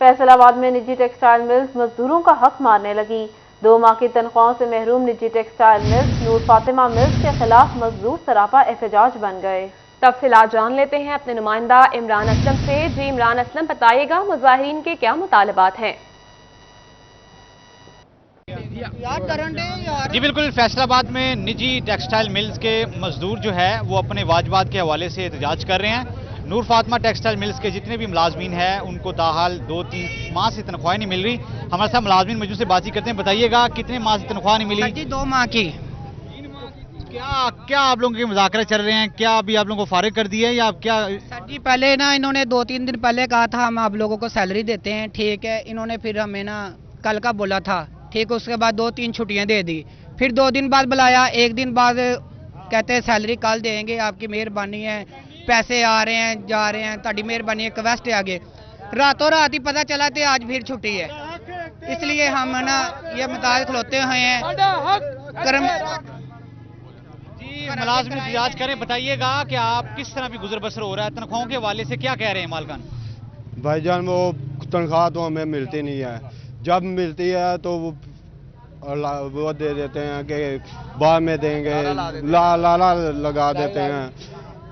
फैसलाबाद में निजी textile mills मजदूरों का हक मारने लगी। 2 माह की तनख्वाहों से महरूम निजी टेक्सटाइल मिल्स नूर फातिमा मिल्स के खिलाफ मजदूर सरापा एहतजाज बन गए। तफसीलात जान लेते हैं अपने नुमाइंदा इमरान असलम से। जी इमरान असलम, बताइएगा मुजाहिरीन के क्या मुतालबात हैं? जी बिल्कुल, फैसलाबाद में निजी टेक्सटाइल मिल्स के मजदूर जो है वो अपने वाजबात के हवाले से एहतजाज कर रहे हैं। नूर फातिमा टेक्सटाइल मिल्स के जितने भी मुलाजमीन हैं उनको ताहाल 2-3 माह से तनख्वाह नहीं मिल रही। हमारे साथ मुलाजमीन मौजूद से बातचीत करते हैं। बताइएगा कितने माह से तनख्वाह नहीं मिली? जी 2 माह की। क्या आप लोगों के मुज़ाकरे चल रहे हैं? क्या अभी आप लोगों को फारिग कर दिया है या आप क्या? सर जी पहले ना इन्होंने 2-3 दिन पहले कहा था हम आप लोगों को सैलरी देते हैं, ठीक है। इन्होंने फिर हमें ना कल का बोला था, ठीक। उसके बाद 2-3 छुट्टियां दे दी। फिर 2 दिन बाद बुलाया, 1 दिन बाद कहते हैं सैलरी कल देंगे, आपकी मेहरबानी है, पैसे आ रहे हैं जा रहे हैं, ताड़ी मेहरबानी है, रिक्वेस्ट है आगे। रातों रात ही पता चला कि आज फिर छुट्टी है, इसलिए हम ना ये मुताबिक खलोते हुए हैं। मुलाजिम एहतजाज करें। बताइएगा कि आप किस तरह भी गुजर बसर हो रहा है, तनख्वाहों के हवाले से क्या कह रहे हैं मालकान? भाईजान वो तनख्वाह तो हमें मिलती नहीं है, जब मिलती है तो वो दे देते हैं कि बाद में देंगे, लाला लगा देते हैं।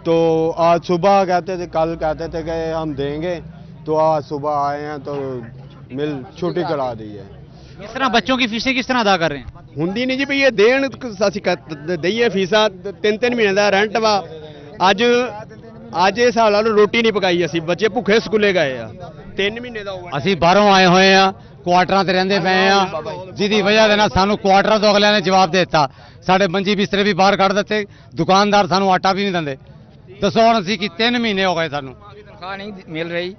तो आज सुबह कहते थे, कल कहते थे कि हम देंगे, तो आज सुबह आए हैं तो मिल छुट्टी करा दी है। इस तरह बच्चों की फीसें किस तरह अदा कर रहे हैं? ਹੁੰਦੀ ਨਹੀਂ ਜੀ ਵੀ ਇਹ ਦੇਣ ਅਸੀਂ ਦਈਏ ਫੀਸਾਂ 3-3 ਮਹੀਨੇ ਦਾ ਰੈਂਟ ਵਾ। ਅੱਜ ਇਹ ਹਿਸਾਬ ਲਾ ਲਓ ਰੋਟੀ ਨਹੀਂ ਪਕਾਈ, ਅਸੀਂ ਬੱਚੇ ਭੁੱਖੇ ਸਕੂਲੇ ਗਏ ਆ 3 ਮਹੀਨੇ ਦਾ। ਅਸੀਂ ਬਾਹਰੋਂ ਆਏ ਹੋਏ ਆ, ਕੁਆਟਰਾਂ ਤੇ ਰਹਿੰਦੇ ਪਏ ਆ, ਜਿਹਦੀ ਵਜ੍ਹਾ ਦੇ ਨਾਲ ਸਾਨੂੰ ਕੁਆਟਰਾਂ ਤੋਂ ਅਗਲਿਆਂ ਨੇ ਜਵਾਬ ਦੇ ਦਿੱਤਾ। ਸਾਡੇ ਮੰਜੀ ਬਿਸਤਰੇ ਵੀ ਬਾਹਰ ਕੱਢ ਦਿੱਤੇ, ਦੁਕਾਨਦਾਰ ਸਾਨੂੰ ਆਟਾ ਵੀ ਨਹੀਂ ਦਿੰਦੇ। ਦੱਸੋ ਹੁਣ ਅਸੀਂ ਕਿ 3 ਮਹੀਨੇ ਹੋ ਗਏ ਸਾਨੂੰ तनख्वाह नहीं मिल रही।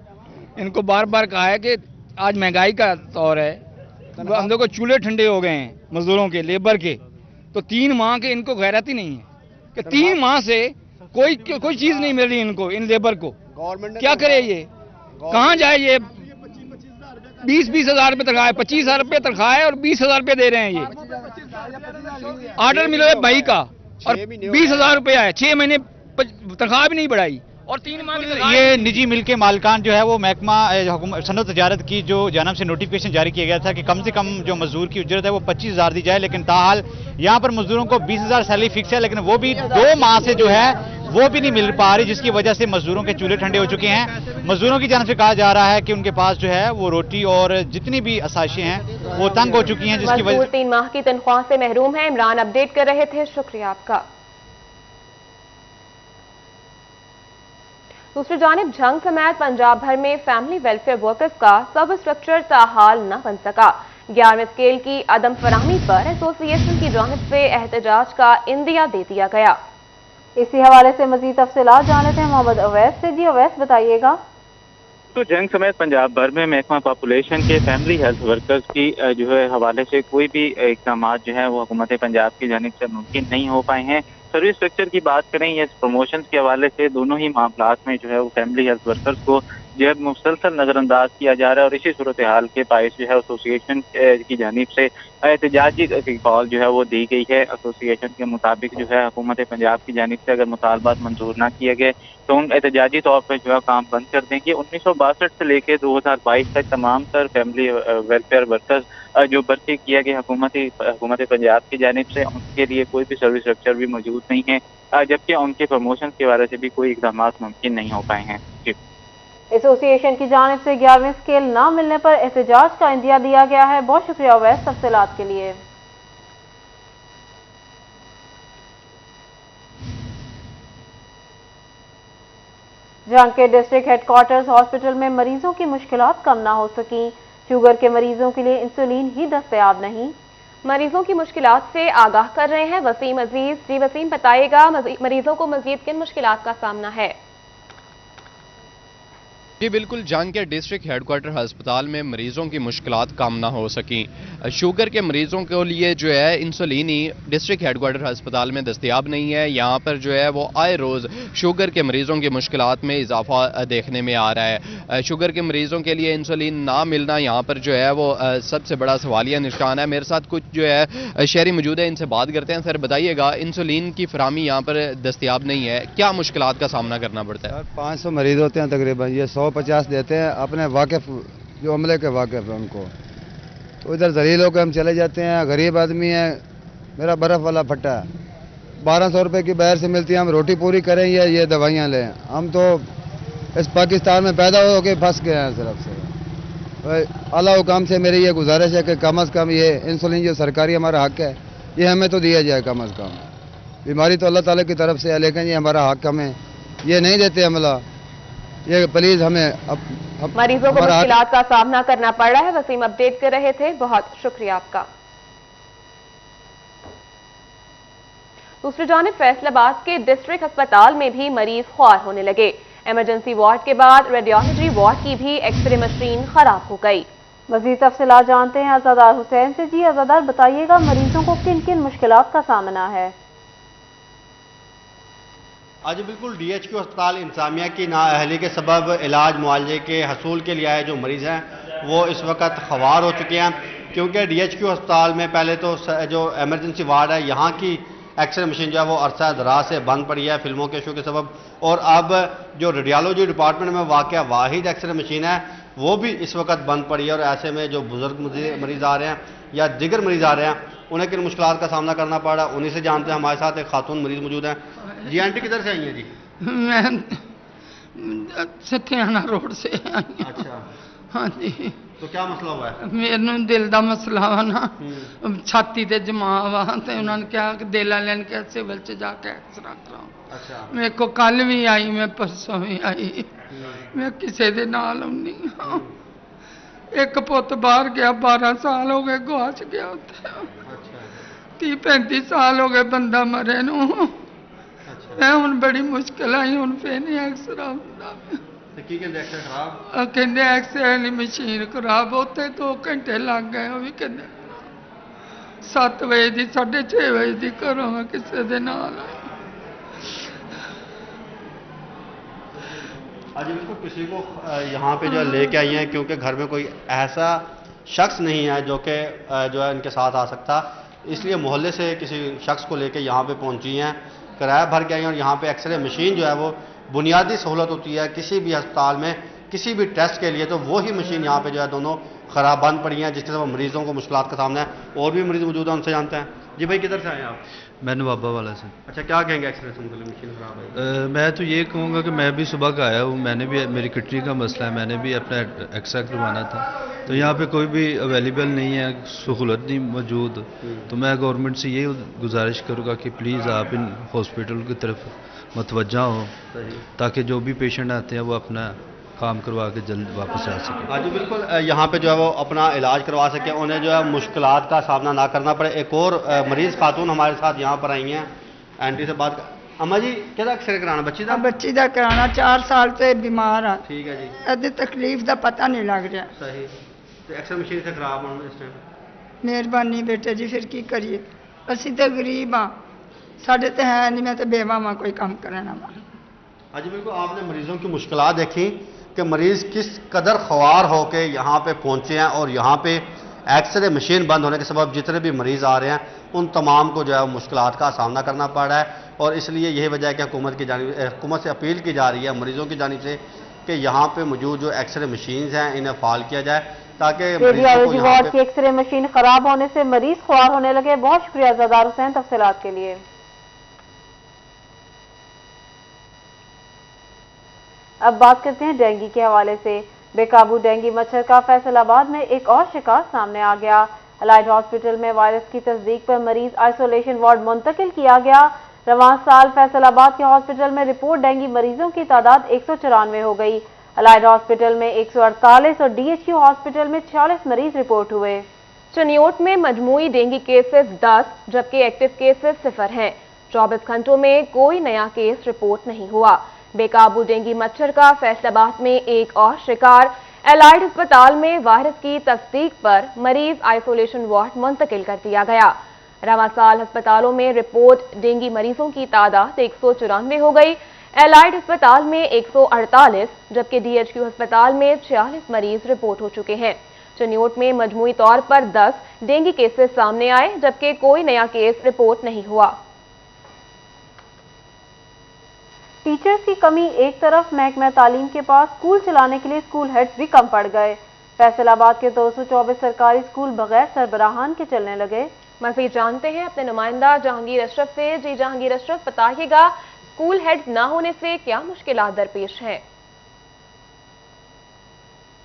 इनको बार बार कहा है कि आज महंगाई का दौर है, हम लोग को चूल्हे ठंडे हो गए हैं मजदूरों के, लेबर के। तो 3 माह के इनको गैरत ही नहीं है कि 3 माह से कोई चीज नहीं मिल रही इनको, इन लेबर को। क्या करे ये, कहाँ जाए ये? 20-20 हज़ार रुपये तनख्वाह है, 25 हज़ार रुपये तनख्वाह है और 20 हज़ार रुपये दे रहे हैं ये। ऑर्डर मिला है मई का और 20 हज़ार रुपया है, 6 महीने तनख्वाह भी नहीं बढ़ाई और 3 माह की। ये निजी मिल के मालकान जो है वो महकमा सनअत तजारत की जो जानब से नोटिफिकेशन जारी किया गया था कि कम से कम जो मजदूर की उजरत है वो 25 हज़ार दी जाए, लेकिन ताहाल यहाँ पर मजदूरों को 20 हज़ार सैलरी फिक्स है, लेकिन वो भी 2 माह से जो है वो भी नहीं मिल पा रही, जिसकी वजह से मजदूरों के चूल्हे ठंडे हो चुके हैं। मजदूरों की जानब से कहा जा रहा है कि उनके पास जो है वो रोटी और जितनी भी आसाइशें हैं वो तंग हो चुकी हैं, जिसकी वजह 3 माह की तनख्वाह से महरूम है। इमरान अपडेट कर रहे थे, शुक्रिया आपका। दूसरी जानिब जंग समेत पंजाब भर में फैमिली वेलफेयर वर्कर्स का सब स्ट्रक्चर ताहाल न बन सका। 11वें स्केल की अदम फराहमी पर एसोसिएशन की जानिब से एहतजाज का इंदिया दे दिया गया। इसी हवाले से मजीद तफसीलात जान लेते हैं मोहम्मद अवैस से। जी अवैस, बताइएगा। तो जंग समेत पंजाब भर में महकमा पॉपुलेशन के फैमिली हेल्थ वर्कर्स की जो है हवाले से कोई भी इक़दाम जो है वो हुकूमत पंजाब की जानिब से मुमकिन नहीं हो पाए हैं। सर्विस स्ट्रक्चर की बात करें या प्रमोशन के हवाले से दोनों ही मामलात में जो है वो फैमिली हेल्थ वर्कर्स को जो है मुसलसल नज़रअंदाज किया जा रहा है और इसी सूरत हाल के बायस जो है एसोसिएशन की जानिब से एहतजाजी कॉल जो है वो दी गई है। एसोसिएशन के मुताबिक जो है हुकूमत पंजाब की जानिब से अगर मुतालबात मंजूर ना किए गए तो उन एहतजाजी तौर पर जो है काम बंद कर देंगे। 1962 से लेकर 2022 तक तमाम तर फैमिली वेलफेयर वर्कर्स जो भर्ती किया गया हुकूमत पंजाब की जानिब से, उनके लिए कोई भी सर्विस स्ट्रक्चर भी मौजूद नहीं है, जबकि उनके प्रमोशन के बारे से भी कोई इक़दाम मुमकिन नहीं हो पाए हैं। एसोसिएशन की जानिब से 11वें स्केल न मिलने पर एहतजाज का इंदिया दिया गया है। बहुत शुक्रिया अवैस तफसीलात के लिए। जंग के डिस्ट्रिक्ट हेडक्वार्टर्स हॉस्पिटल में मरीजों की मुश्किलात कम ना हो सकी। शुगर के मरीजों के लिए इंसुलिन ही दस्तयाब नहीं। मरीजों की मुश्किलात से आगाह कर रहे हैं वसीम अजीज। जी वसीम, बताइएगा मरीजों को मजीद किन मुश्किलात का सामना है? جی بالکل، جنگ کے ڈسٹرکٹ ہیڈ کوارٹر ہسپتال میں مریضوں کی مشکلات کم نہ ہو سکیں۔ شوگر کے مریضوں کے لیے جو ہے انسولین ہی ڈسٹرکٹ ہیڈ کوارٹر ہسپتال میں دستیاب نہیں ہے۔ یہاں پر جو ہے وہ آئے روز شوگر کے مریضوں کی مشکلات میں اضافہ دیکھنے میں آ رہا ہے۔ شوگر کے مریضوں کے لیے انسولین نہ ملنا یہاں پر جو ہے وہ سب سے بڑا سوالیہ نشان ہے۔ میرے ساتھ کچھ جو ہے شہری موجود ہے، ان سے بات کرتے ہیں۔ سر بتائیے گا، انسولین کی فراہمی یہاں پر دستیاب نہیں ہے، کیا مشکلات کا سامنا کرنا پڑتا ہے؟ 500 مریض ہوتے ہیں تقریباً، یہ 150 دیتے ہیں اپنے واقف جو عملے کے واقف ہیں ان کو، تو ادھر ذلیل ہو کے ہم چلے جاتے ہیں۔ غریب آدمی ہے، میرا برف والا پھٹا ہے، 1200 روپے کی باہر سے ملتی ہے، ہم روٹی پوری کریں یا یہ دوائیاں لیں؟ ہم تو اس پاکستان میں پیدا ہو کے پھنس گئے ہیں صرف سے۔ اعلیٰ حکام سے میری یہ گزارش ہے کہ کم از کم یہ انسولین جو سرکاری ہمارا حق ہے یہ ہمیں تو دیا جائے کم از کم۔ بیماری تو اللہ تعالیٰ کی طرف سے ہے لیکن یہ ہمارا حق ہمیں یہ نہیں دیتے عملہ، یہ پلیز ہمیں مریضوں کو مشکلات کا سامنا کرنا پڑ رہا ہے۔ وسیم اپڈیٹ کر رہے تھے، بہت شکریہ آپ کا۔ دوسری جانب فیصل آباد کے ڈسٹرکٹ ہسپتال میں بھی مریض خوار ہونے لگے۔ ایمرجنسی وارڈ کے بعد ریڈیالوجی وارڈ کی بھی ایکس رے مشین خراب ہو گئی۔ مزید تفصیلات جانتے ہیں عزادار حسین سے۔ جی عزادار، بتائیے گا مریضوں کو کن کن مشکلات کا سامنا ہے؟ آج بالکل ڈی ایچ کیو ہسپتال انتظامیہ کی نااہلی کے سبب علاج معالجے کے حصول کے لیے آئے جو مریض ہیں وہ اس وقت خوار ہو چکے ہیں، کیونکہ ڈی ایچ کیو ہسپتال میں پہلے تو جو ایمرجنسی وارڈ ہے یہاں کی ایکس رے مشین جو ہے وہ عرصہ دراز سے بند پڑی ہے فلموں کے ایشو کے سبب، اور اب جو ریڈیالوجی ڈپارٹمنٹ میں واقع واحد ایکس رے مشین ہے وہ بھی اس وقت بند پڑی ہے، اور ایسے میں جو بزرگ مریض آ رہے ہیں یا دیگر مریض آ رہے ہیں انہیں کن مشکلات کا سامنا کرنا پڑ رہا ہے انہیں سے جانتے ہیں۔ ہمارے ساتھ ایک خاتون مریض موجود ہیں۔ جی آنٹی کدھر سے آئی ہیں؟ جی میں ستیانہ روڈ سے آئی ہوں۔ اچھا، ہاں جی۔ تو کیا مسئلہ ہوا ہے؟ میرے دل دا مسئلہ وا نا، چھاتی تے جما وا، تے انہوں نے کہا کہ دل والے نے کہا سول چ جا کے ایکسرا کراؤ۔ اچھا، میرے کو کل بھی آئی، میں پرسوں بھی آئی، میں کسی دے نال ہونی ہاں۔ ایک پوت باہر گیا، 12 سال ہو گئے گواچ گیا اتنے، 30-35 سال ہو گئے بندہ مرے نو۔ میں ہوں بڑی مشکل آئی، ہوں پھر نہیں ایکسرا ہوتا، کہندے ایکسرے والی مشین خراب، اتنے 2 گھنٹے لگ گئے، وہ بھی کہندے 7 بجے دی 6:30 بجے دی گھروں میں کسی دے نال آئی۔ آج بالکل کسی کو یہاں پہ جو لے کے آئی ہیں کیونکہ گھر میں کوئی ایسا شخص نہیں ہے جو کہ جو ہے ان کے ساتھ آ سکتا، اس لیے محلے سے کسی شخص کو لے کے یہاں پہ پہنچی ہیں، کرایہ بھر کے آئی ہیں، اور یہاں پہ ایکس رے مشین جو ہے وہ بنیادی سہولت ہوتی ہے کسی بھی ہسپتال میں کسی بھی ٹیسٹ کے لیے، تو وہی مشین یہاں پہ جو ہے دونوں خراب بند پڑی ہیں جس کے سبب مریضوں کو مشکلات کا سامنا ہے۔ اور بھی مریض موجود ہیں، ان سے جانتے ہیں۔ جی بھائی کدھر سے آئے ہیں آپ؟ میں نوابہ والا سے۔ اچھا، کیا کہیں گے ایکس رے سے متعلق مشین خراب ہے؟ میں تو یہ کہوں گا کہ میں بھی صبح کا آیا ہوں، میں نے بھی میری کڈنی کا مسئلہ ہے، میں نے بھی اپنا ایکسرے کروانا تھا، تو یہاں پہ کوئی بھی اویلیبل نہیں ہے، سہولت نہیں موجود، تو میں گورنمنٹ سے یہ گزارش کروں گا کہ پلیز آپ ان ہاسپٹل کی طرف متوجہ ہوں تاکہ جو بھی پیشنٹ آتے ہیں وہ اپنا کام کروا کے جلد واپس آ سکیں۔ ہاں جی بالکل، یہاں پہ جو ہے وہ اپنا علاج کروا سکیں، انہیں جو ہے مشکلات کا سامنا نہ کرنا پڑے۔ ایک اور مریض خاتون ہمارے ساتھ یہاں پر آئی ہیں، آنٹی سے بات کر۔ اما جی کیا ایکسرے کرانا بچی دا؟ بچی دا کرانا، 4 سال سے بیمار ہاں۔ ٹھیک ہے جی۔ ادھی تکلیف دا پتہ نہیں لگ رہا۔ صحیح، تو ایکسرے مشین سے خراب ہونا اس ٹائم؟ مہربانی بیٹے جی، پھر کی کریے، اسی تے غریب ہاں، ساڈے تے ہے نہیں، میں تے بیوہ ہاں، کوئی کام کرنا وا۔ ہاں جی بالکل، آپ نے مریضوں کی مشکلات دیکھی کہ مریض کس قدر خوار ہو کے یہاں پہ پہنچے ہیں، اور یہاں پہ ایکس رے مشین بند ہونے کے سبب جتنے بھی مریض آ رہے ہیں ان تمام کو جو ہے مشکلات کا سامنا کرنا پڑ رہا ہے، اور اس لیے یہی وجہ ہے کہ حکومت سے اپیل کی جا رہی ہے مریضوں کی جانب سے کہ یہاں پہ موجود جو ایکس رے مشینز ہیں انہیں فعال کیا جائے تاکہ ریڈیالوجی وارڈ کی ایکس رے مشین خراب ہونے سے مریض خوار ہونے لگے۔ بہت شکریہ عزادار حسین تفصیلات کے لیے۔ اب بات کرتے ہیں ڈینگی کے حوالے سے۔ بے قابو ڈینگی مچھر کا فیصل آباد میں ایک اور شکار سامنے آ گیا۔ الائٹ ہاسپٹل میں وائرس کی تصدیق پر مریض آئسولیشن وارڈ منتقل کیا گیا۔ رواں سال فیصل آباد کے ہاسپٹل میں رپورٹ ڈینگی مریضوں کی تعداد 194 ہو گئی۔ الائٹ ہاسپٹل میں 148 اور ڈی ایچ کیو ہاسپٹل میں 46 مریض رپورٹ ہوئے۔ چنیوٹ میں مجموعی ڈینگی کیسز 10 جبکہ ایکٹیو کیسز 0 ہیں۔ 24 گھنٹوں میں کوئی نیا کیس رپورٹ نہیں ہوا۔ बेकाबू डेंगू मच्छर का फैसलाबाद में एक और शिकार। एलाइड अस्पताल में वायरस की तस्दीक पर मरीज आइसोलेशन वार्ड मुंतकिल कर दिया गया। रवां साल अस्पतालों में रिपोर्ट डेंगू मरीजों की तादाद 194 हो गई। एलाइड अस्पताल में 148 जबकि डीएचक्यू अस्पताल में 46 मरीज रिपोर्ट हो चुके हैं। चनियोट में मजमूई तौर पर 10 डेंगू केसेस सामने आए जबकि कोई नया केस रिपोर्ट नहीं हुआ। टीचर्स की कमी एक तरफ, महकमा तालीम के पास स्कूल चलाने के लिए स्कूल हेड्स भी कम पड़ गए। फैसलाबाद के 224 सरकारी स्कूल बगैर सरबराहान के चलने लगे। मज़ीद जानते हैं अपने नुमाइंदा जहांगीर अशरफ से। जी जहांगीर अशरफ, बताइएगा स्कूल हेड्स न होने से क्या मुश्किलात दरपेश हैं?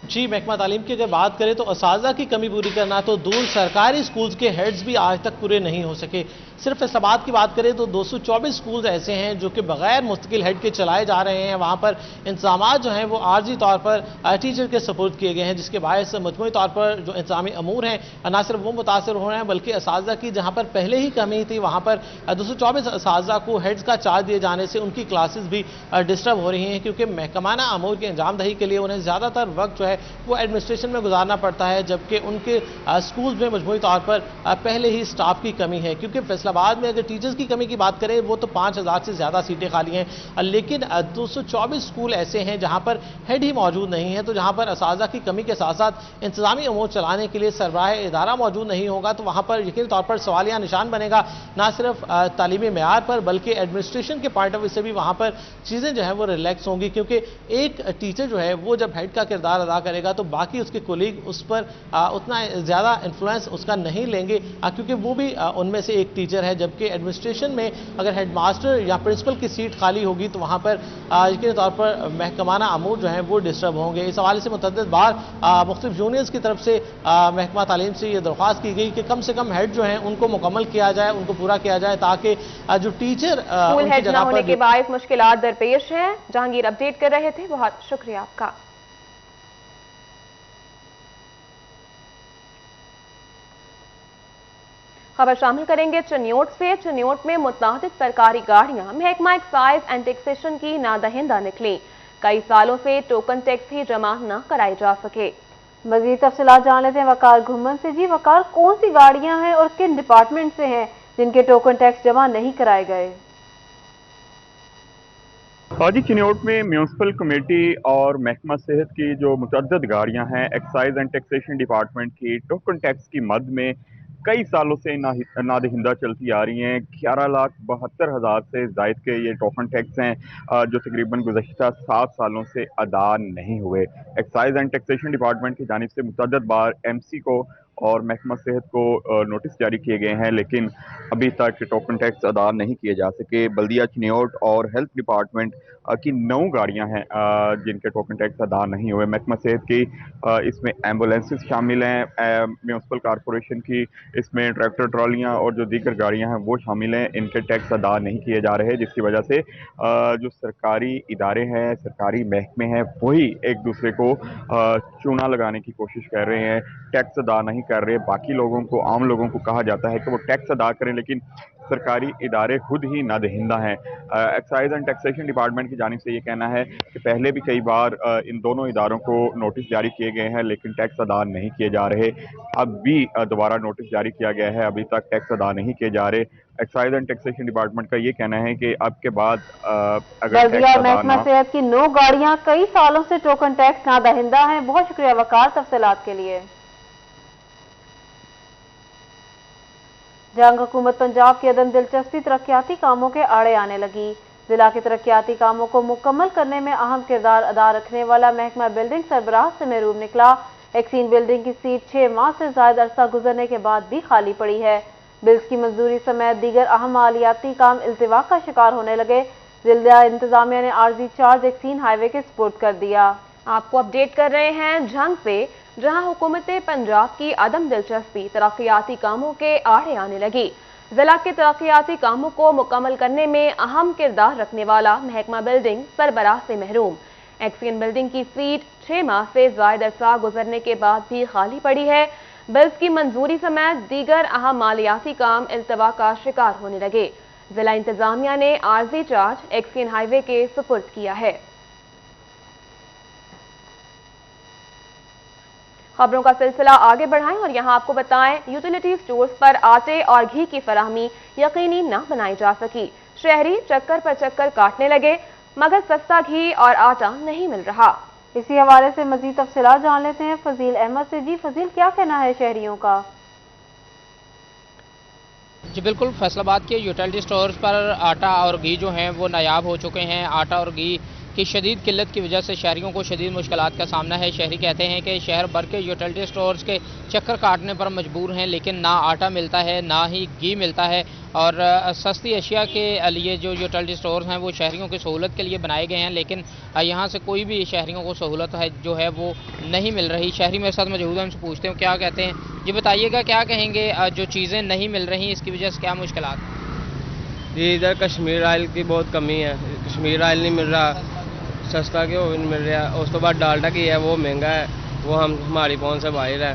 जी, महकमा तालीम की अगर बात करें तो असातिज़ा की कमी पूरी करना तो दूर, सरकारी स्कूल्स के हेड्स भी आज तक पूरे नहीं हो सके। सिर्फ फैसलाबाद की बात करें तो 224 स्कूल्स ऐसे हैं जो कि बगैर मुस्तकिल हेड के चलाए जा रहे हैं। वहाँ पर इंतजामात जो हैं वो आर्जी तौर पर टीचर के सपोर्ट किए गए हैं, जिसके बायस मजमूई तौर पर जो इंतजामी अमूर हैं ना सिर्फ वो मुतासर हो रहे हैं बल्कि असातिज़ा की जहाँ पर पहले ही कमी थी वहाँ पर 224 असातिज़ा को हेड्स का चार्ज दिए जाने से उनकी क्लासेस भी डिस्टर्ब हो रही हैं, क्योंकि महकमाना अमूर की अंजाम दही के लिए उन्हें ज़्यादातर वक्त जो है वो एडमिनिस्ट्रेशन में गुजारना पड़ता है, जबकि उनके स्कूल्स में मजमूई तौर पर पहले ही स्टाफ की कमी है। क्योंकि फैसलाबाद में अगर टीचर्स की कमी की बात करें वो तो 5000 से ज़्यादा सीटें खाली हैं, लेकिन 224 स्कूल ऐसे हैं जहां पर हेड ही मौजूद नहीं है। तो जहां पर असातिज़ा की कमी के साथ साथ इंतजामी अमूर चलाने के लिए सरबराह इदारा मौजूद नहीं होगा तो वहां पर यकीनी तौर पर सवालिया निशान बनेगा, ना सिर्फ तालीमी मेयार पर बल्कि एडमिनिस्ट्रेशन के पॉइंट ऑफ व्यू से भी वहां पर चीज़ें जो है वो रिलैक्स होंगी। क्योंकि एक टीचर जो है वो जब हेड का किरदार अदा करेगा तो बाकी उसके कोलीग उस पर उतना ज़्यादा इन्फ्लुएंस उसका नहीं लेंगे, क्योंकि वो भी उनमें से एक टीचर है। जबकि एडमिनिस्ट्रेशन में अगर हेडमास्टर या प्रिंसिपल की सीट खाली होगी तो वहाँ पर यकीनी तौर पर महकमाना अमूर जो हैं वो डिस्टर्ब होंगे। इस हवाले से मुतअद्दिद बार मुख्तलिफ यूनियंस की तरफ से महकमा तालीम से ये दरख्वास्त की गई कि कम से कम हेड जो हैं उनको मुकम्मल किया जाए, उनको पूरा किया जाए, ताकि जो टीचर स्कूल हेड न होने के बायस मुश्किलात दरपेश हैं। जहांगीर अपडेट कर रहे थे, बहुत शुक्रिया आपका। खबर शामिल करेंगे चनियोट से। चनियोट में मुतअद्दिद सरकारी गाड़ियां महकमा एक्साइज एंड टैक्सेशन की नादहिंदा निकली। कई सालों से टोकन टैक्स ही जमा न कराए जा सके। मजीद तफसीलात जान लेते हैं वकार घुम्मन से। जी वकार, कौन सी गाड़ियां हैं और किन डिपार्टमेंट से हैं जिनके टोकन टैक्स जमा नहीं कराए गए? जी, चिन्योट में म्यूनसिपल कमेटी और महकमा सेहत की जो मुतअद्दिद गाड़ियां हैं एक्साइज एंड टैक्सेशन डिपार्टमेंट की टोकन टैक्स की मद में कई सालों से नादहिंदा चलती आ रही हैं। 11,72,000 से जायद के ये टोकन टैक्स हैं जो तकरीबन गुज़श्ता 7 सालों से अदा नहीं हुए। एक्साइज एंड टैक्सेशन डिपार्टमेंट की जानिब से मुतअद्दिद बार MC को और महकमा सेहत को नोटिस जारी किए गए हैं, लेकिन अभी तक टोकन टैक्स अदा नहीं किए जा सके। बल्दिया चिन्योट और हेल्थ डिपार्टमेंट की 9 गाड़ियां हैं जिनके टोकन टैक्स अदा नहीं हुए। महकमा सेहत की इसमें एम्बुलेंसेस शामिल हैं, म्यूनसिपल कॉरपोरेशन की इसमें ट्रैक्टर ट्रॉलियां और जो दीगर गाड़ियां हैं वो शामिल हैं। इनके टैक्स अदा नहीं किए जा रहे, जिसकी वजह से जो सरकारी इदारे हैं, सरकारी महकमे हैं, वही एक दूसरे को चूना लगाने की कोशिश कर रहे हैं, टैक्स अदा नहीं कर रहे। बाकी लोगों को, आम लोगों को कहा जाता है कि वो टैक्स अदा करें, लेकिन सरकारी इदारे खुद ही नादहिंदा हैं। एक्साइज एंड टैक्सेशन डिपार्टमेंट की जानिब से ये कहना है कि पहले भी कई बार इन दोनों इदारों को नोटिस जारी किए गए हैं, लेकिन टैक्स अदा नहीं किए जा रहे। अब भी दोबारा नोटिस जारी किया गया है, अभी तक टैक्स अदा नहीं किए जा रहे। एक्साइज एंड टैक्सेशन डिपार्टमेंट का ये कहना है कि अब के बाद अगर महकमा सेहत की 9 गाड़ियां कई सालों से टोकन टैक्स नादहिंदा हैं। बहुत शुक्रिया वकार तफसीलात के लिए। जंग हुकूमत पंजाब की अदम दिलचस्पी तरक्याती कामों के आड़े आने लगी। जिला के तरक्याती कामों को मुकम्मल करने में अहम किरदार अदा रखने वाला महकमा बिल्डिंग सरबराह से महरूम निकला। एक्सीन बिल्डिंग की सीट 6 माह से ज्यादा अरसा गुजरने के बाद भी खाली पड़ी है। बिल्स की मंजूरी समेत दीगर अहम मालियाती काम इल्तिवा का शिकार होने लगे। जिला इंतजामिया ने आर्जी चार्ज एक्सीन हाईवे के स्पुर्द कर दिया। आपको अपडेट कर रहे हैं झंग से, जहां हुकूमत पंजाब की अदम दिलचस्पी तरक्याती कामों के आड़े आने लगी। जिला के तरक्याती कामों को मुकम्मल करने में अहम किरदार रखने वाला महकमा बिल्डिंग सरबराह से महरूम। एक्सीन बिल्डिंग की सीट 6 माह से ज्यादा अरसा गुजरने के बाद भी खाली पड़ी है। बिल्स की मंजूरी समेत दीगर अहम मालियाती काम इल्तवा का शिकार होने लगे। जिला इंतजामिया ने आरजी चार्ज एक्सकेन हाईवे के सुपुर्द किया है। खबरों का सिलसिला आगे बढ़ाएं और यहां आपको बताएं, यूटिलिटी स्टोर्स पर आटे और घी की फराहमी यकीनी न बनाई जा सकी। शहरी चक्कर पर चक्कर काटने लगे मगर सस्ता घी और आटा नहीं मिल रहा। इसी हवाले से मजीद तफसीलात जान लेते हैं फजील अहमद से। जी फजील, क्या कहना है शहरियों का? जी बिल्कुल, फैसलाबाद के यूटिलिटी स्टोर्स पर आटा और घी जो हैं वो नायाब हो चुके हैं। आटा और घी की शदीद किल्लत की वजह से शहरियों को शदीद मुश्किलात का सामना है। शहरी कहते हैं कि शहर भर के यूटिलिटी स्टोर्स के चक्कर काटने पर मजबूर हैं, लेकिन ना आटा मिलता है ना ही घी मिलता है। और सस्ती अशिया के लिए जो यूटिलिटी स्टोर्स हैं वो शहरियों की सहूलत के लिए बनाए गए हैं, लेकिन यहाँ से कोई भी शहरियों को सहूलत है जो है वो नहीं मिल रही। शहरी मेरे साथ मौजूद हैं, उनसे पूछते हैं क्या कहते हैं। जी बताइएगा, क्या कहेंगे, जो चीज़ें नहीं मिल रही इसकी वजह से क्या मुश्किलात? जी इधर कश्मीर ऑयल की बहुत कमी है, कश्मीर ऑयल नहीं मिल रहा, सस्ता क्यों नहीं मिल रहा। उस तो बाद डालडा की है वो महंगा है, वो हमारी पहुंच से बाहर है।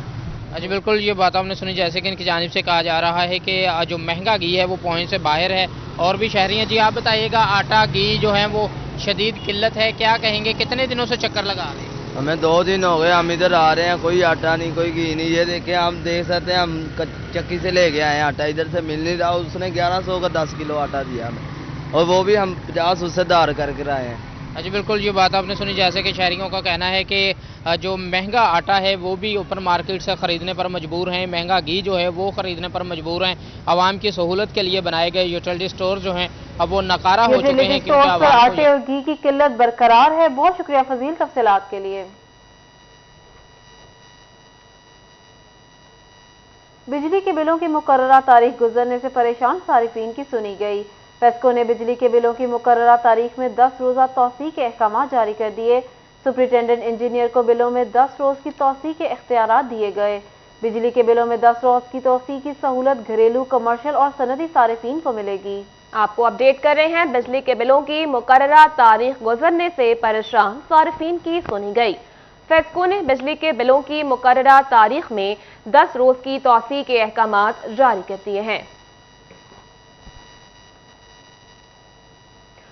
अच्छा बिल्कुल, ये बात आपने सुनी, जैसे कि इनकी जानिब से कहा जा रहा है कि जो महंगा घी है वो पहुंच से बाहर है। और भी शहरी हैं। जी आप बताइएगा, आटा घी जो है वो शदीद किल्लत है, क्या कहेंगे, कितने दिनों से चक्कर लगा रहे हैं? हमें 2 दिन हो गए, हम इधर आ रहे हैं, कोई आटा नहीं कोई घी नहीं। ये देखे हम देख सकते हैं, हम चक्की से ले गए आए आटा, इधर से मिल नहीं रहा। उसने 1100 का 10 किलो आटा दिया हमें, और वो भी हम 50 उससे दार करके लाए हैं। जी बिल्कुल, ये बात आपने सुनी, जैसे कि शहरियों का कहना है कि जो महंगा आटा है वो भी ओपन मार्केट से ख़रीदने पर मजबूर हैं, महंगा घी जो है वो ख़रीदने पर मजबूर हैं। आवाम की सहूलत के लिए बनाए गए यूटिलिटी स्टोर जो हैं अब वो नकारा हो चुके हैं, क्योंकि आटे और घी की किल्लत बरकरार है। बहुत शुक्रिया फजील तफसीलात के लिए। बिजली के बिलों की मुकर्ररा तारीख गुजरने से परेशान सारिफीन की सुनी गई। पेस्को ने बिजली के बिलों की मुकर्ररा तारीख में 10 रोज़ा तौसीक के अहकाम जारी कर दिए। सुपरिटेंडेंट इंजीनियर को बिलों में 10 रोज़ की तौसीक के इख्तियारात दिए गए। बिजली के बिलों में 10 रोज़ की तौसीक की सहूलत घरेलू, कमर्शियल और सनदी सारिफीन को मिलेगी। आपको अपडेट कर रहे हैं, बिजली के बिलों की मुकर्ररा तारीख गुजरने से परेशान सारिफीन की सुनी गई। पेस्को ने बिजली के बिलों की मुकर्ररा तारीख में 10 रोज़ की तौसीक के अहकाम जारी कर दिए हैं।